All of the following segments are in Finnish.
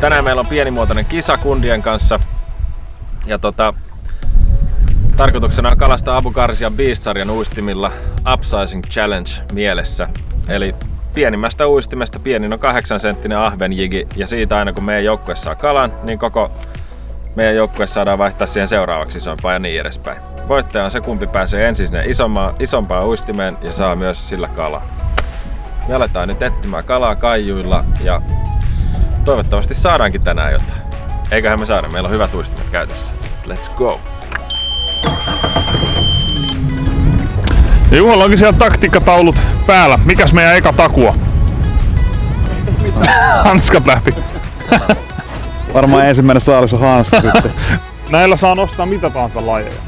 Tänään meillä on pienimuotoinen kisa kundien kanssa. Ja tarkoituksena on kalastaa Abu Garcian Beast-sarjan uistimilla Upsizing Challenge mielessä. Eli pienimmästä uistimesta pienin on 8-senttinen ahvenjigi, ja siitä aina kun meidän joukkue saa kalan, niin koko meidän joukkue saadaan vaihtaa siihen seuraavaksi isompaan ja niin edespäin. Voittaja on se, kumpi pääsee ensin sinne isompaan uistimeen ja saa myös sillä kalaa. Me aletaan nyt etsimään kalaa kaijuilla ja toivottavasti saadaankin tänään jotain. Eiköhän me saada, meillä on hyvät uistimet käytössä. Let's go! Ja Juholla onkin siellä taktiikkataulut päällä. Mikäs meidän eka takua? Hanskat lähti. Varmaan ensimmäinen saalis on hanska sitten. Näillä saa nostaa mitä tahansa lajeja.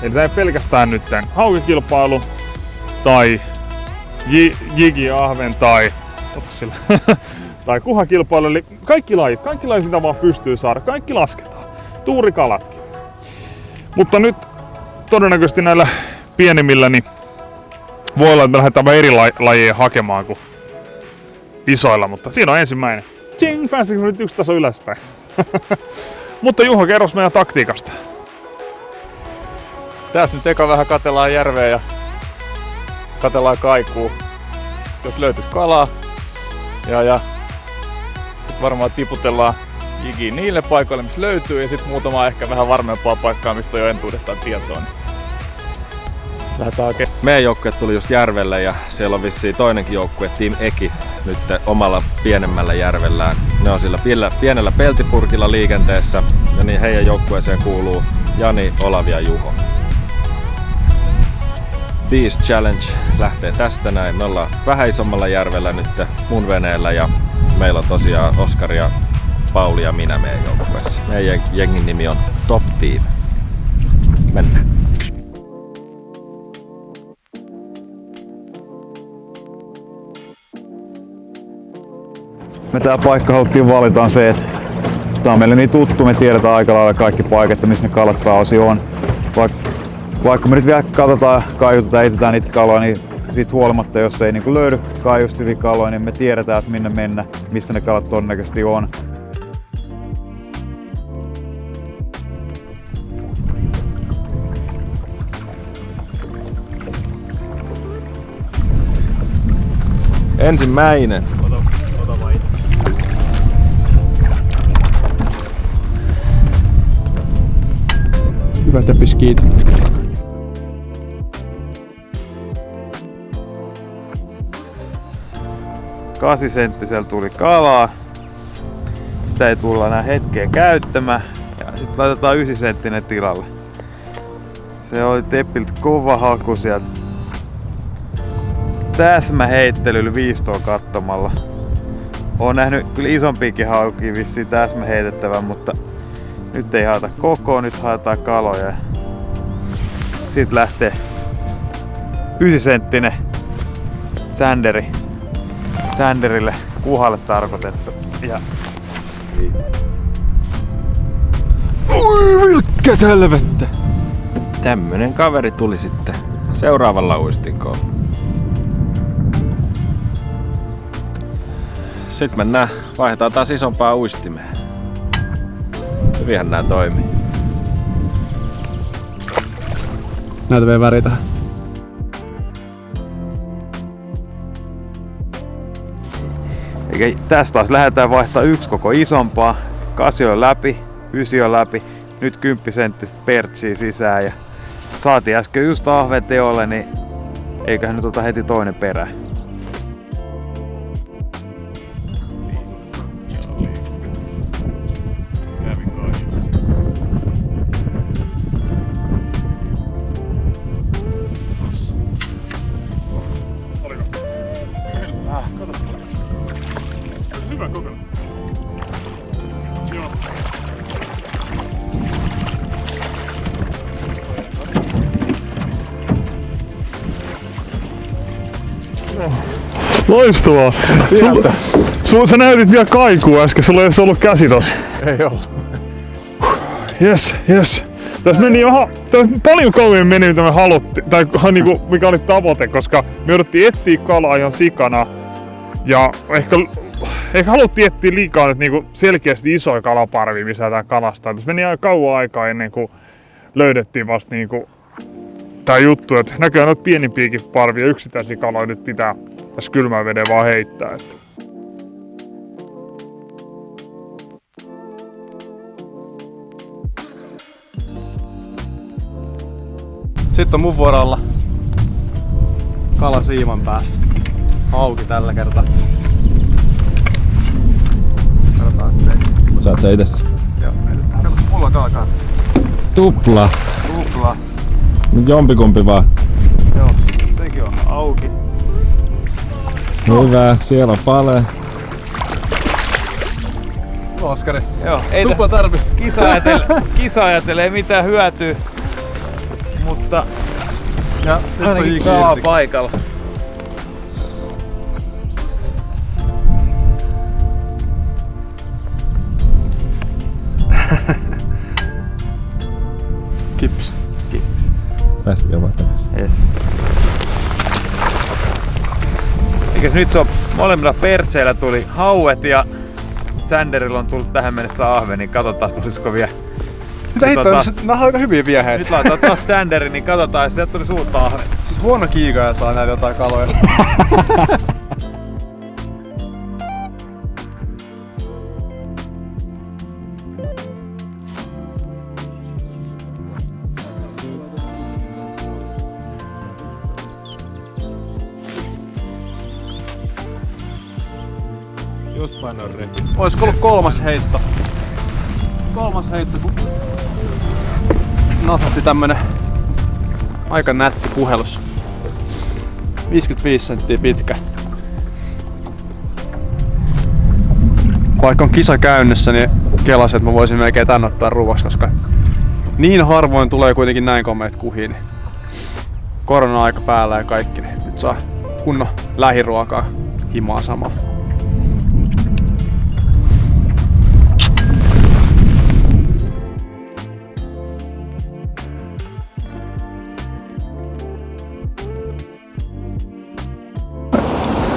Eli tää ei pelkästään nyt haukikilpailu tai jigi, ahven tai tai kuhakilpailu. Eli kaikki lajit mitä vaan pystyy saada. Kaikki lasketaan. Tuurikalatkin. Mutta nyt todennäköisesti näillä pienemmillä niin voi olla, että me lähdetään eri lajeja hakemaan kuin isoilla, mutta siinä on ensimmäinen. Tjing, pääsikö nyt yksi taso ylöspäin? Mutta Juho, kerros meidän taktiikasta. Tässä nyt eka vähän katellaan järveä ja katellaan kaikuu. Jos löytyisi kalaa ja sit varmaan tiputellaan jigiin niille paikoille, missä löytyy, ja sitten muutama ehkä vähän varmempaa paikkaa, mistä on jo entuudestaan tietoa. Lähdetään oikein. Meidän joukkue tuli just järvelle ja siellä on vissiin toinenkin joukkue, Team Eki, nyt omalla pienemmällä järvellään. Ne on sillä pienellä peltipurkilla liikenteessä ja niin heidän joukkueeseen kuuluu Jani, Olavi ja Juho. Beast Challenge lähtee tästä näin. Me ollaan vähän isommalla järvellä nyt mun veneellä ja meillä on tosiaan Oskar ja Pauli ja minä meidän joukkueessa. Meidän jengin nimi on Top Team. Mennään. Me tää paikka haluttiin valita on se, että tää on meille niin tuttu, me tiedetään aika lailla kaikki paikat, missä ne kalat pääosin on. Vaikka me nyt vielä katsotaan, kaiutetaan, etsitään niitä kaloja, niin siitä huolimatta, jos ei niinku löydy kaiusta hyviä kaloja, niin me tiedetään, että minne mennä, missä ne kalat todennäköisesti on. Ensimmäinen. Hyvä täpis, kiitos. Kasisenttisellä tuli kalaa. Sitä ei tulla enää hetkeen käyttämään. Ja sitten laitetaan 9-senttinen tilalle. Se oli Teppiltä kova haku sieltä. Täsmäheittelyllä 5 kattomalla. Oon nähnyt kyllä isompiakin haukia vissiin täsmäheitettävän, mutta nyt ei haeta koko, nyt haetaan kaloja. Siitä lähtee 9-senttinen sänderille kuhalle tarkoitettu. Ja oi vilkkäät helvettä! Tämmönen kaveri tuli sitten seuraavalla uistinkolla. Sitten mennään, vaihdetaan taas isompaa uistimeen. Hyvinhän nää toimii. näitä vielä väriä tähän. Eli tästä taas lähdetään vaihtaa yksi koko isompaa. 8 on läpi, 9 on läpi, nyt 10 senttistä pertsiä sisään ja saatiin äsken just ahven teolle, niin eiköhän nyt ota heti toinen perä. Hyvä kokonaan. Joo. Loistavaa! Sä näytit vielä kaikua äsken, sulla ei edes ollut käsi tossa. Ei ollut. Yes. Tässä meni paljon kauemmin meni mitä me haluttiin, tai niinku, mikä oli tavoite, koska me jouduttiin etsiä kalaa ihan sikana. Ja ehkä eikä haluttiin etsiä liikaa nyt niinku selkeästi isoja kalaparvia, missä tää kalastaa. Tässä meni aika kauan aikaa ennen kuin löydettiin vasta niinku tää juttu, että näköjään noita pienimpiäkin parvia yksittäisiä kaloja nyt pitää tässä kylmän veden vaan heittää. Että. Sitten on mun vuoro olla kala siiman päässä. Hauki tällä kertaa. Katsotaan ettei. Sä oot sä itessä. Joo, mulla on kalakaan. Tupla. Tupla. Nyt jompikumpi vaan. Joo, sekin on auki. Hyvä, siellä on pale. Oskari. Joo, ei Tupla tarvis. kisa ajattelee mitään hyötyä, mutta Ja ainakin kalaa paikalla. Kips. Päästi omat takaisin. Yes. Eikäs nyt se on molemmilla pertseillä tuli hauet ja Sanderilla on tullut tähän mennessä ahve, niin katsotaan tulisiko vielä. Mitä hittoa, nää on aika hyviä vieheitä. Nyt laitetaan taas Sanderi, niin katsotaan, jos sieltä tulisi uutta ahve. Siis huono kiikaaja saa näitä jotain kaloja. Just painoin reki. Olisiko ollut kolmas heitto? Kolmas heitto, kun nasatti tämmönen aika nätti puhelus. 55 senttiä pitkä. Vaikka on kisa käynnissä, niin kelasin, että mä voisin melkein tän ottaa ruuaksi, koska niin harvoin tulee kuitenkin näin komeet kuhiin. Korona-aika päällä ja kaikki, niin nyt saa kunnon lähiruokaa himaa samalla.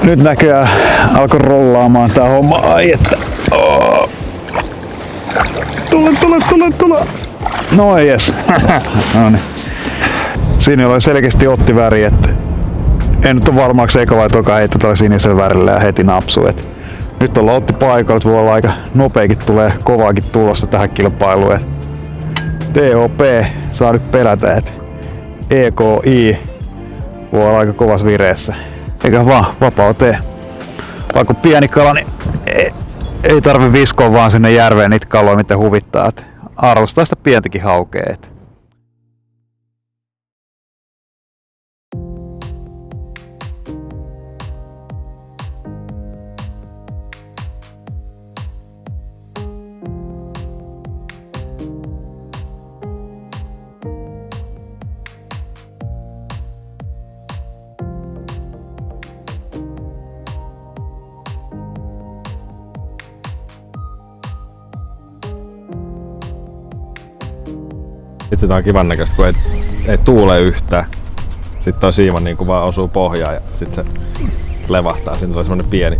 Nyt näköjään alkoi rollaamaan tää homma. Ai että. Oh. Tule. No jes. Noniin. Siinä oli selkeästi otti väri, että en nyt ole varmaaksi eka vai toka heitto tällä sinisellä värillä ja heti napsuu. Nyt ollaan otti paikalla, että voi olla aika nopeakin tulee kovaakin tulossa tähän kilpailuun. TOP saa nyt pelätä, että EKI voi olla aika kovassa vireessä. Eikä vaan vapauteen. Vaikka pieni kala, niin ei tarvi viskoa vaan sinne järveen niitä kaloja, mitä huvittaa. Et arvostaa sitä pientäkin haukea. Sitten tää on kivan näköistä, kun ei tuule yhtään. Sitten toi siima niinku vaan osuu pohjaan ja sit se levahtaa. Siinä tulee semmonen pieni.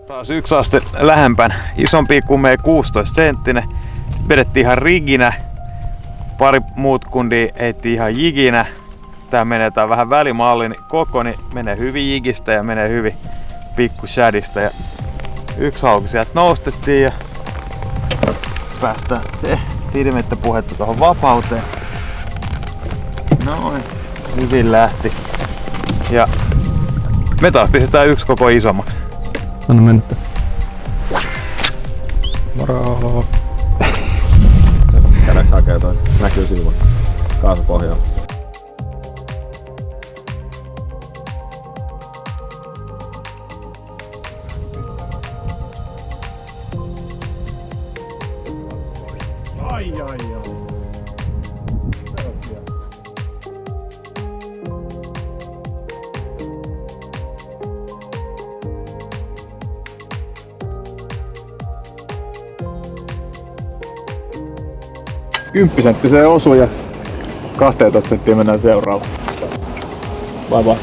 Taas 1 aste lähempän. Isompi kuin meidän 16 senttinen. Vedettiin ihan riginä. Pari muut kundia heitti ihan jiginä. Tää menee tää vähän välimalli, niin koko niin menee hyvin jigistä ja menee hyvin pikku shadista. Ja 1 hauki sieltä nostettiin ja päästään se hirmettä puhetta tuohon vapauteen. Noin. Hyvin lähti. Ja me taas pistetään 1 koko isommaksi. Anna mennä. Moro! Käydäänkö hakee toi? Näkyy silmä. Kaasupohjaa. Ai. Kymppisenttiseen osuu ja 12 senttiä mennään seuraavaan. Bye.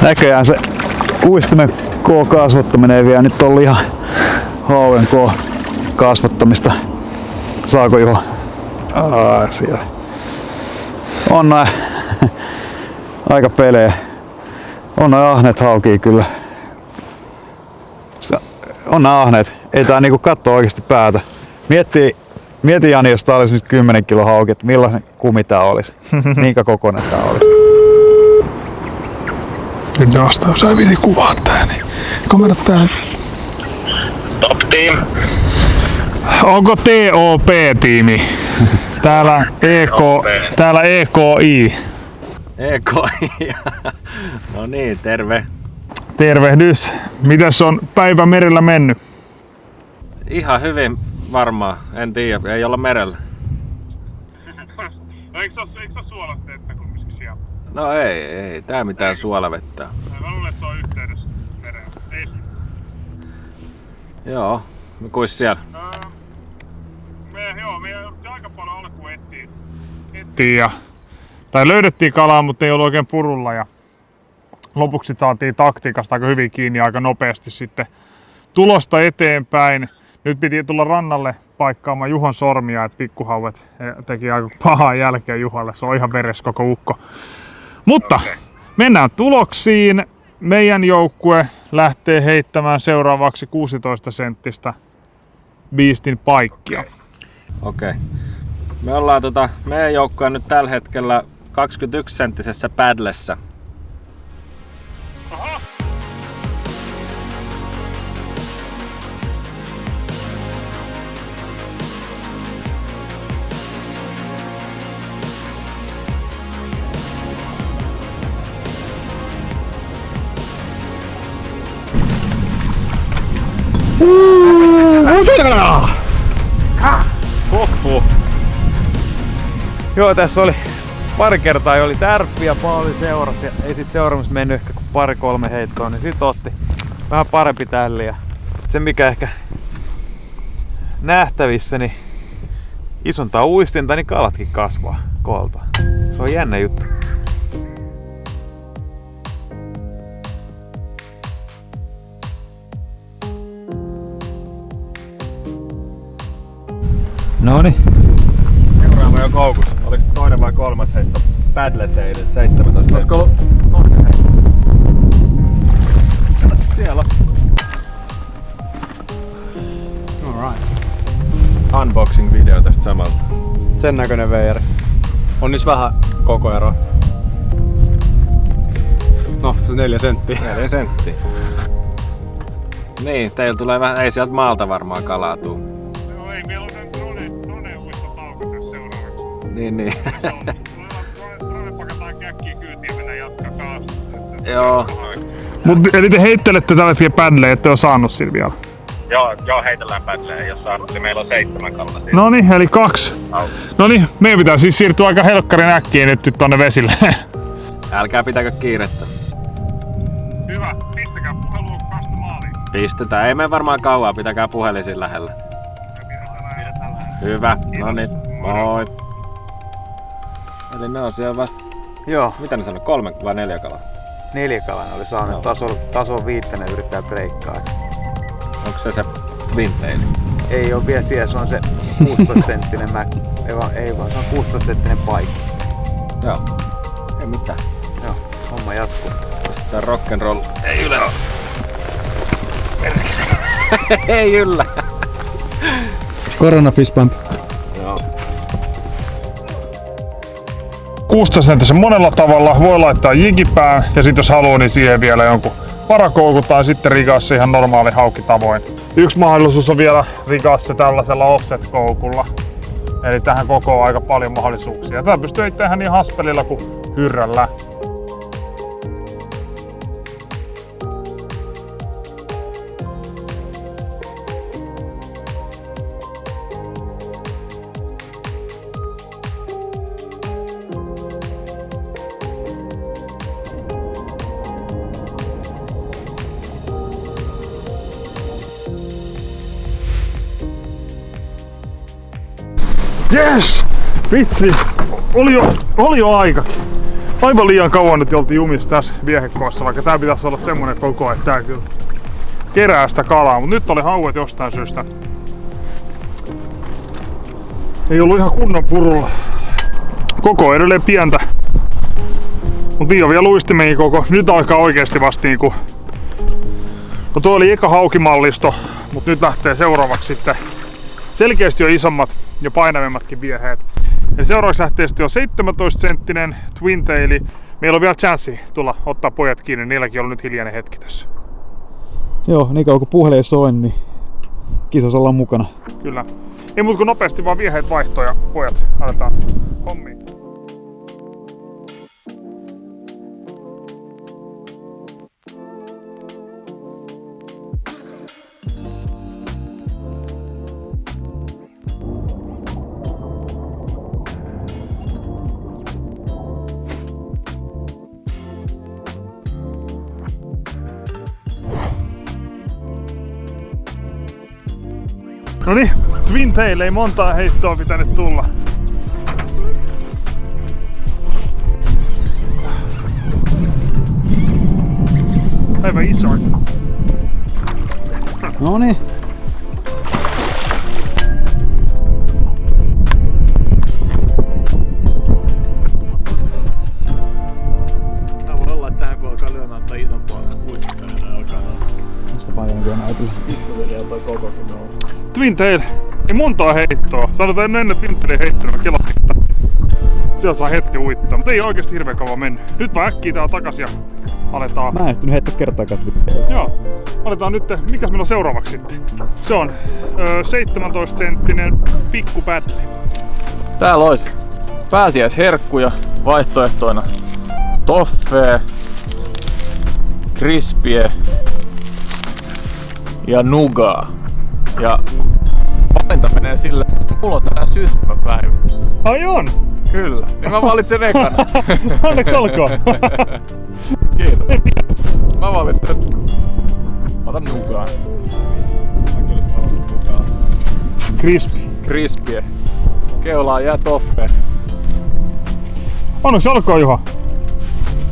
Näköjään se uistimen K-kasvattaminen ei vielä nyt ollut ihan hauen K-kasvattamista. Saako Juho? Siellä. On näin aika pelejä. On näin ahneet haukii kyllä. On näin ahneet. Ei tää niinku katso oikeesti päätä. Mieti Jani, jos tää olisi nyt 10 kilo hauki, että millainen kumi tää olisi. Minkä kokoinen tää olisi. Nyt jostain osaa viti kuvaa tää, niin komennat tää. Top Team. Onko TOP-tiimi? Täällä EKI. EKI. No niin, terve. Tervehdys. Mitäs on päivä merellä mennyt? Ihan hyvin varmaan. En tiedä, ei olla merellä. No eikö se ole suolasteetta kumminkin siellä? No ei tää mitään suolavettä. Mä luulen, että se on yhteydessä mereen. Ei. Joo, kuis siellä? Me jouduttiin aika paljon alkuun etsiä. Tai löydettiin kalaa, mutta ei ollut oikein purulla. Ja lopuksi saatiin taktiikasta aika hyvin kiinni aika nopeasti sitten tulosta eteenpäin. Nyt piti tulla rannalle paikkaamaan Juhon sormia, että pikkuhauet teki aika pahaa jälkeä Juhalle. Se on ihan veres koko ukko. Mutta mennään tuloksiin. Meidän joukkue lähtee heittämään seuraavaksi 16 senttistä Beastin paikkia. Okei. Me ollaan meidän joukkue nyt tällä hetkellä 21 senttisessä paddlessa. Aha. Joo, tässä oli pari kertaa oli tärppi ja paali seurasi ja ei sit seuraamassa mennyt ehkä kuin 2-3 heittoa, niin sit otti vähän parempi tälli. Ja se mikä ehkä nähtävissä, niin isontaa uistinta, niin kalatkin kasvaa koolta. Se on jännä juttu. Noniin. Seuraava jo koukussa. Oliko toinen vai kolmas heitto paddle teille 17? Olisiko ollut toinen heitto? Siellä. Alright. Unboxing video tästä samalta. Sen näköinen veijari. On niissä vähän koko ero. No, se 4 senttiä. 4 senttiä. Niin, teillä tulee vähän, ei sieltä maalta varmaan kalaa tuu. Joo, ei, meillä on drone uistotauko tässä seuraavaksi. Niin. Drone pakataan käkkiä kyytiin ja mennään jatkaa kaasusta. Joo. Eli te heittelette tällä hetkellä paddleja, ette ole saanut sillä vielä? Joo, heitellään paddleja, jos saanut. Eli meillä on 7 kalaa siinä. Noniin, eli 2. Noniin, meidän pitää siis siirtyä aika helkkarin äkkiä nyt tonne vesille. Älkää pitäkö kiirettä. Hyvä, pistäkää puhelua kasta maaliin. Pistetään, ei mene varmaan kauaa, pitäkää puhelin siinä lähellä. Hyvä, noniin, moi. Eli ne on siellä vasta, Joo, mitä ne sanoo, 3 vai 4 kalaa? 4 kalan oli saanut. Taso 5 yrittää breikkaa. Onko se vinteili? Ei oo vielä siellä, se on se 16 senttinen ei vaan se on 16 senttinen paikka. Joo. Ei mitään. Joo, homma jatkuu. Pistetään rock'n'roll. Ei yllä. Ei yllä. Korona fist bump. Joo. 16 senttisen monella tavalla. Voi laittaa jigipään ja sit jos haluaa, niin siihen vielä jonkun parakoukun tai sitten rigaa se ihan normaali haukitavoin. Yksi mahdollisuus on vielä rigaa se tällaisella offset-koukulla. Eli tähän koko aika paljon mahdollisuuksia. Tätä pystyy heittämään niin haspelilla kuin hyrrällä. Yes! Vitsi! Oli jo aikakin. Aivan liian kauan nyt oltiin jumissa tässä viehekoossa, vaikka tää pitäisi olla semmonen koko, että tää kyllä kerää sitä kalaa. Mut nyt oli hauet jostain syystä. Ei ollut ihan kunnon purulla. Koko edelleen pientä. Mut niin on vielä luistimeen koko. Nyt alkaa oikeesti vasta niinku... No tuo oli eka haukimallisto, mut nyt lähtee seuraavaksi sitten selkeästi jo isommat ja painavimmatkin vieheet. Eli seuraavaksi lähtee sitten jo 17 senttinen twin taili. Meillä on vielä chanssi tulla ottaa pojat kiinni, niilläkin on nyt hiljainen hetki tässä. Joo, niin kauan kun puhelin soi, niin kisassa ollaan mukana. Kyllä. Ei muuta kuin nopeasti vaan vieheet vaihtoa ja pojat aletaan hommiin. Noniin, twin tail ei montaa heittoa pitänyt tulla. Aivan iso. Noniin. Tää voi olla, että tähän kun alkaa lyömään tai isompaa kuitenkaan, niin alkaa Tästä paljon vielä näytellä. pikkuhiljaa toi kokokin nousee. Twin tail, ei montaa heittoa. Sanotaan ennen twin tailin heittoa, mä kelasin, että siellä saa hetken uittaa, mutta ei oikeesti hirveän kauan mennyt. Nyt vaan äkkiä tää takas ja aletaan. Mä en ehtinyt heittää kertaakaan. Joo, aletaan nyt, mikäs meillä on seuraavaksi sitten? Se on 17 senttinen pikku paddle. Täällä olisi pääsiäisherkkuja vaihtoehtoina toffee, krispiä ja nugaa. Ja valinta menee sille, että mulla on tänään syntymäpäivä. Ai on! Kyllä, niin mä valitsen ekana. Onneksi olkoon! Kiitos. Mä valitsen. Mä otan nugaa. Mä kyllä sanon nugaa. Crispy. Krispiä. Keulaa jää toffee. Onneksi olkoon, Juha.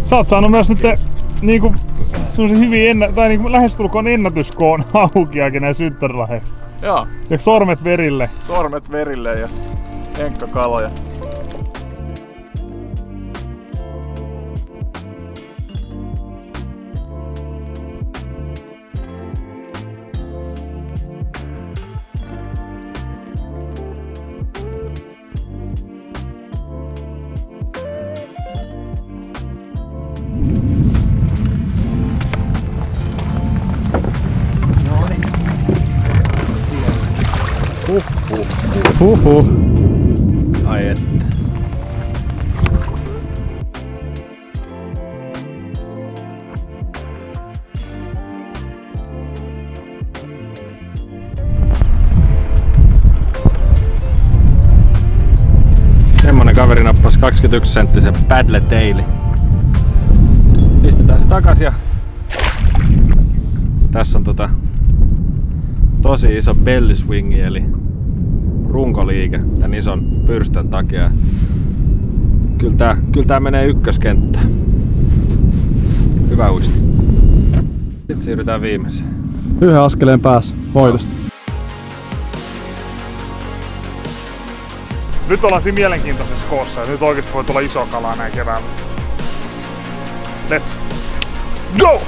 Sä oot saanut myös nyt niinku semmosen hyvin niinku lähestulkoon ennätyskoon haukiakin näin synttärilahdeiksi. Joo, Ja sormet verille. sormet verille ja enkkakaloja. Huhhuh. Ai et. Semmonen kaveri nappasi 21 senttisen paddle taili. Pistetään se takas ja tässä on tosi iso belly swingi eli runkoliike tän ison pyrstön takia. Kyllä tää menee ykköskenttään. Hyvä uisti. Sitten siirrytään viimeiseen. Yhden askeleen päässä hoidosta. Nyt ollaan siinä mielenkiintoisessa koossa ja nyt oikeesti voi tulla iso kalaa näin keväällä. Let's go!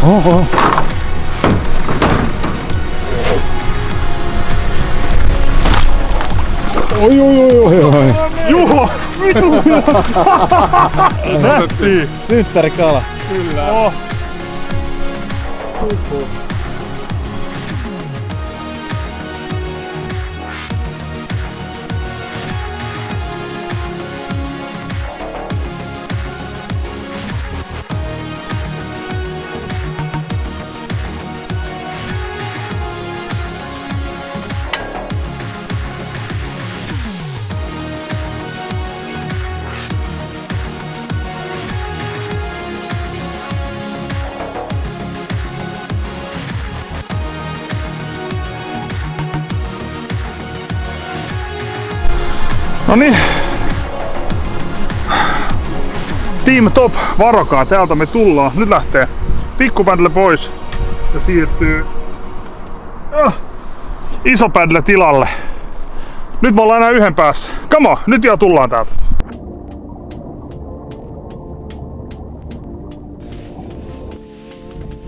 Oho. Oi. Juho! Vitu! Nähtiin! Synttärikala. Kyllä. Oh. No niin. Team Top, varokaa, täältä me tullaan. Nyt lähtee pikkupädle pois ja siirtyy iso pädle tilalle. Nyt me ollaan enää yhden päässä. Come on, nyt jo tullaan täältä.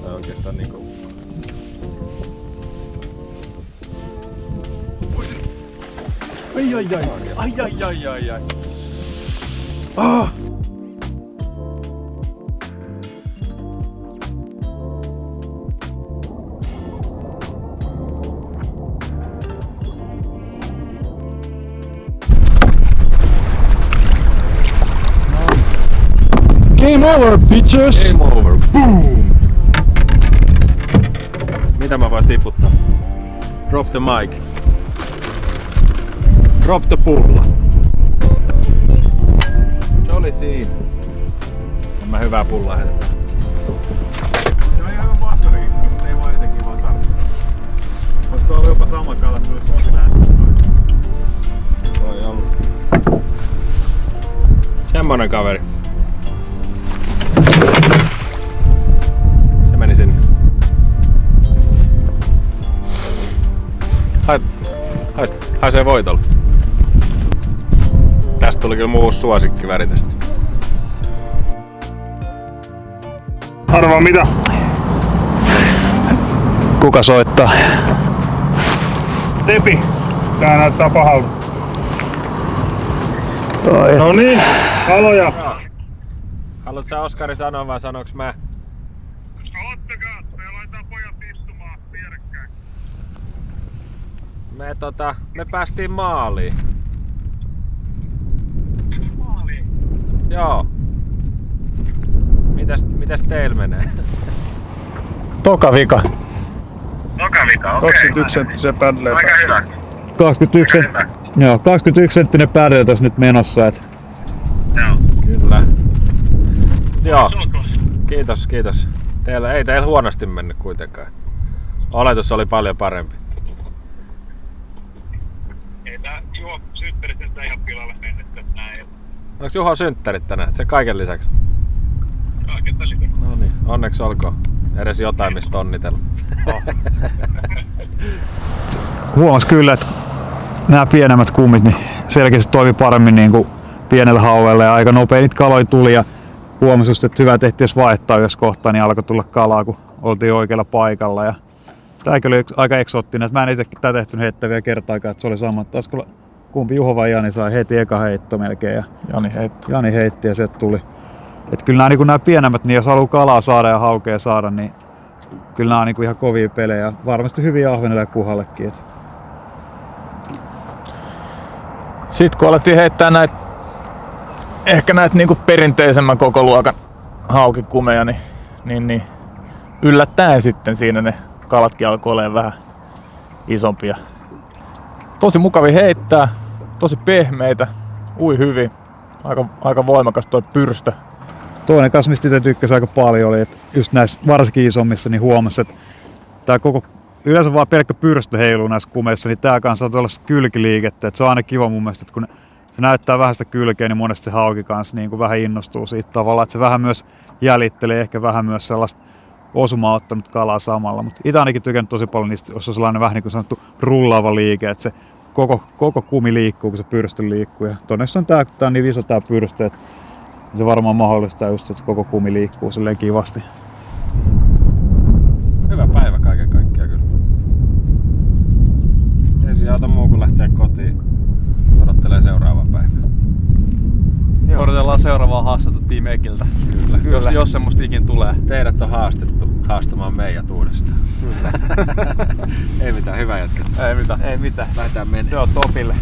Tää on oikeastaan niinku... Ai. Ah. Game over, bitches! Game over. Boom! Mitä mä voin tiputtaa? Drop the mic. Drop the pulla. Se oli siinä. En mä hyvää pullaa heitetään. Se on ihan vastariin, mutta ei vaan jotenkin vaan tarvitse. Olisiko ollut jopa sama kala, se olisi tosi lähtö. Voi olla. Semmonen kaveri. Se meni sinne. Haisee voitolla. Tästä tuli kyllä muu suosikkiväri tästä. Arvaa mitä? Kuka soittaa? Tepi. Tää näyttää pahalta. No niin, kaloja. Haluatko sä Oskari sanoa vai sanoks mä? Ottakaa, me laitetaan pojat istumaan vierekkäin. Me päästiin maaliin. Maaliin. Joo. Mitäs teillä menee? Toka vika. Nokavika, okei. 21 senttisen pädle. Aika hyvä. 21 senttinen pädle tässä nyt menossa. Et. Joo. Kyllä. Joo. Kiitos. Ei teillä huonosti mennyt kuitenkaan. Oletus oli paljon parempi. Ei tää Juho synttärit ihan pilalle mennyt näin. Onks Juho synttärit tänään? Se kaiken lisäksi? Kaikesta lisäksi. No niin, onneksi olkoon. Edes jotain mistä onnitella. Huomas kyllä, että nämä pienemmät kummit niin selkeästi toimi paremmin niin kuin pienellä hauella ja aika nopea niitä kaloja tuli ja huomasi just, että hyvä tehtiin jos vaihtaa jos kohtaa, niin alkoi tulla kalaa kun oltiin oikealla paikalla. Ja tämäkin oli aika eksoottinen, että mä en itsekin tätä tehty heittää vielä kertaakaan, että se oli sama. Taisiko kumpi Juho vai Jani sai heti eka heitto melkein ja Jani heitti ja sieltä tuli. Että kyllä nämä pienemmät, niin jos haluaa kalaa saada ja haukea saada, niin kyllä nämä on niin ihan kovia pelejä. Varmasti hyviä ahvenille ja kuhallekin. Sitten kun alettiin heittää näitä niinku perinteisemmän koko luokan haukikumeja, niin yllättäen sitten siinä ne kalatkin alkoi olemaan vähän isompia. Tosi mukavi heittää, tosi pehmeitä, ui hyvin. Aika voimakas toi pyrstö. Toinen kanssa, mistä itse tykkäsin aika paljon, oli, että just näissä varsinkin isommissa niin huomasi, että tää koko, yleensä vaan pelkkä pyrstö heiluu näissä kumeissa, niin tää kanssa on tuollaista kylkiliikettä. Että se on aina kiva mun mielestä, että kun se näyttää vähän sitä kylkeä, niin monesti se hauki kanssa niin kuin vähän innostuu siitä tavallaan, että se vähän myös jäljittelee, ehkä vähän myös sellaista osumaa ottanut kalaa samalla. Mutta itse ainakin tykännyt tosi paljon niistä, jos on sellainen vähän niin kuin sanottu rullaava liike, että se koko kumi liikkuu, kun se pyrstö liikkuu. Ja todennäköisesti on tää on niin iso tää pyrstö, että se varmaan mahdollistaa just, että koko kumi liikkuu silleen kivasti. semmoista ikin tulee. Teidät on haastettu haastamaan meidät uudestaan. Ei mitään, hyvä jätkä. Ei mitään. Ei mitään. Lähdetään mennä. Se on topille.